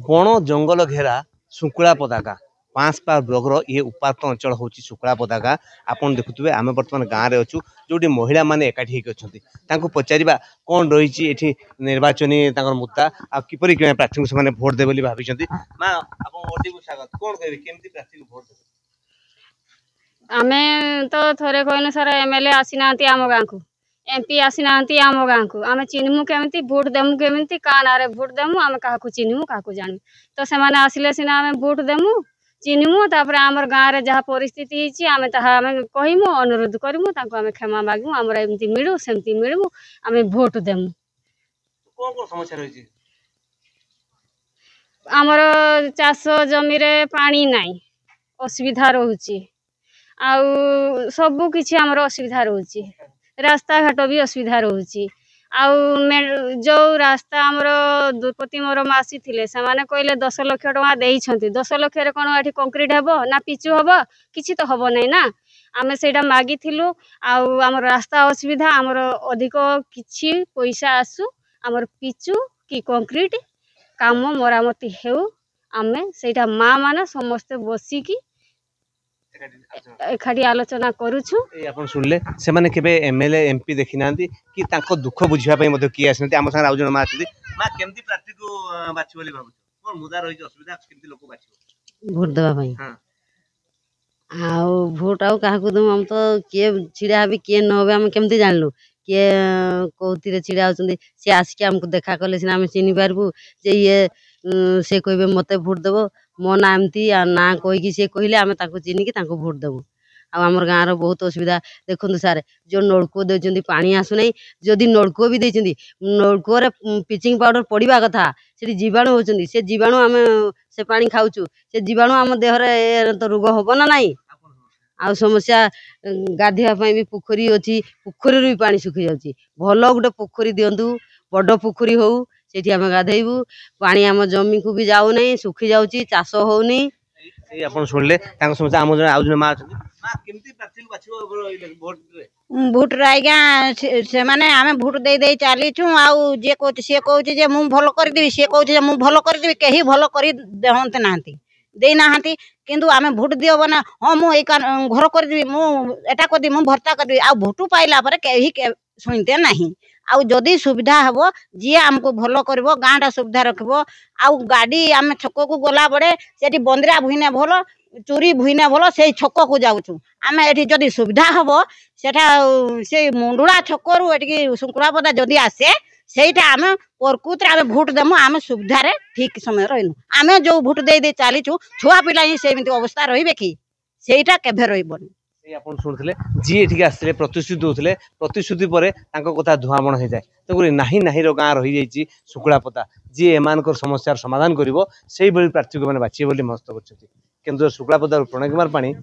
बण जंगल घेरा शुक्ला पताका पाँचपार ब्लॉक ये उपात अंचल हूँ शुक्ला पताका आपन देखुए आम बर्तमान गाँव में अच्छु जो महिला माने एकाठी अच्छा पचारा कौन रही निर्वाचनी मुद्दा किपरि प्रार्थी से भोट दे भाई माँ स्वागत कौन कहे केमती प्रार्थी को भोट दे आमे तो थोड़े कहने सर एमएलए आसी ना आम गाँव को एमपी आसी ना आम गाँव को आम चिन्हमु केमती भोट देमु केमती का ना भोट देमु आम क्या चिन्हमु क्या जानू तो से आसिले सिना आम भोट देमु चिन्हमु तापर आमर गाँव में जहाँ परिस्थिति आम कहमु अनुरोध करमु आम क्षमा मागमु आमर एमती मिलू सेमती मिलू आम भोट देमु आमर चाष जमी रे पानी नाई असुविधा रोची आउ सबु किछि हमर असुविधा रोची रास्ता घाट भी असुविधा रोची आउ जो रास्ता हमर द्रौपदी मोरम आसी थिले से माने कहले 10 लाख टका देई छंती 10 लाख रे कोन एठी कंक्रीट हेबो ना पिचु हेबो किछि तो हेबो नै ना आमे सेटा मागी थिलु आउ हमर रास्ता असुविधा हमर अधिक किछि पैसा आसु हमर पिचु कि कंक्रीट काम मरामती हेउ आमे सेटा मां माने समस्त बसी की एखादी आलोचना करूछु आपण सुनले से माने केबे एमएलए एमपी देखि नांती कि तांको दुख बुझिया पई मते की आसनती हम संग आउजन मा आछती मा केमती प्रार्थी को बाछि बोली भाबु कोन मुदा रहि असुविधा केमती लोक बाछि भोट देबा पई हां आउ भोट आउ काहा को दम हम तो के छिडा हबी के न होबे हम केमती जानलु के कोउती रे छिडा होचंदी से आसी के हमको देखा करले सिना हम चिनि पारबू जे ये से कहबे मते भोट देबो मो ना एमती ना कहि कि से कहिले आमे ताको चिनि कि ताको भोट देबो आ हमर गाँव रो बहुत असुविधा देखु सार जो नलको देचंदी पानी आसु नै जदि नलको भी देचंदी नलको रे पिचिंग पाउडर पड़िबा कथा सेठी जीवाणु होचंदी से जीवाणु आमे से पानी खाउचु से जीवाणु हम देह रे तो रोग होबो ना नाही आ समस्या गाधिया पई भी पोखरी अछि पोखरी रे पानी सुखि जाउची भलो गुटे पोखरी दियंतु बड़ पोखरी हो सेठी हम गाधैबू पानी हम जमी को भी जाउ नै सुखि जाउची चाष हो नै ए आपण सुनले तांको समस्या हम जन आउजन मा अछंती मा केमती प्रार्थी को बाछिबो भोट रे भोट राइगा से माने आमे भोट दे दे चाली छु आउ जे को से कहउची जे मु भलो कर देबी से कहउची जे मु भलो कर देबी केही भलो करी देहंत नांती देई नाहांती किंतु आमे भोट दियो बना हां मु ए घर कर देबी मु एटा कर देबी मु भर्ता कर देबी आ भोट पाइला पर केही सुनते नाही आउ जदि सुविधा हबो जी हमको भलो करबो गाँटा सुविधा रखबो आउ गाड़ी आमे छक को गोला बड़े सेठी बंदरा भुइने भलो चोरी भुइने भलो से छक को जाउछु आमे एठी जदि सुविधा हबो सेठा से मुंडुड़ा छकरू एठी सुकुड़ा पदा जदि आसे सेटा आमे प्रकृति आमे भोट देमु आमे सुविधा रे ठीक समय रहनु आमे जो भोट दे दे चालीछु छुआ पिला ही सेमिति अवस्था रहिबे कि सेटा केभे रहिबोनी आपण शुणुले जी एठिक आसते प्रतिश्रुति दूसरे प्रतिश्रुति पर कथा धुआमण हो जाए तेणुक नाही नाही गाँ रही जाइए शुक्ला पता जी एम समस्यार समाधान करिवो सेही भली प्रार्थी को माने बाछिए बोली मस्त करछथि केंद्र शुक्ला पता प्रणय कुमार पाणी।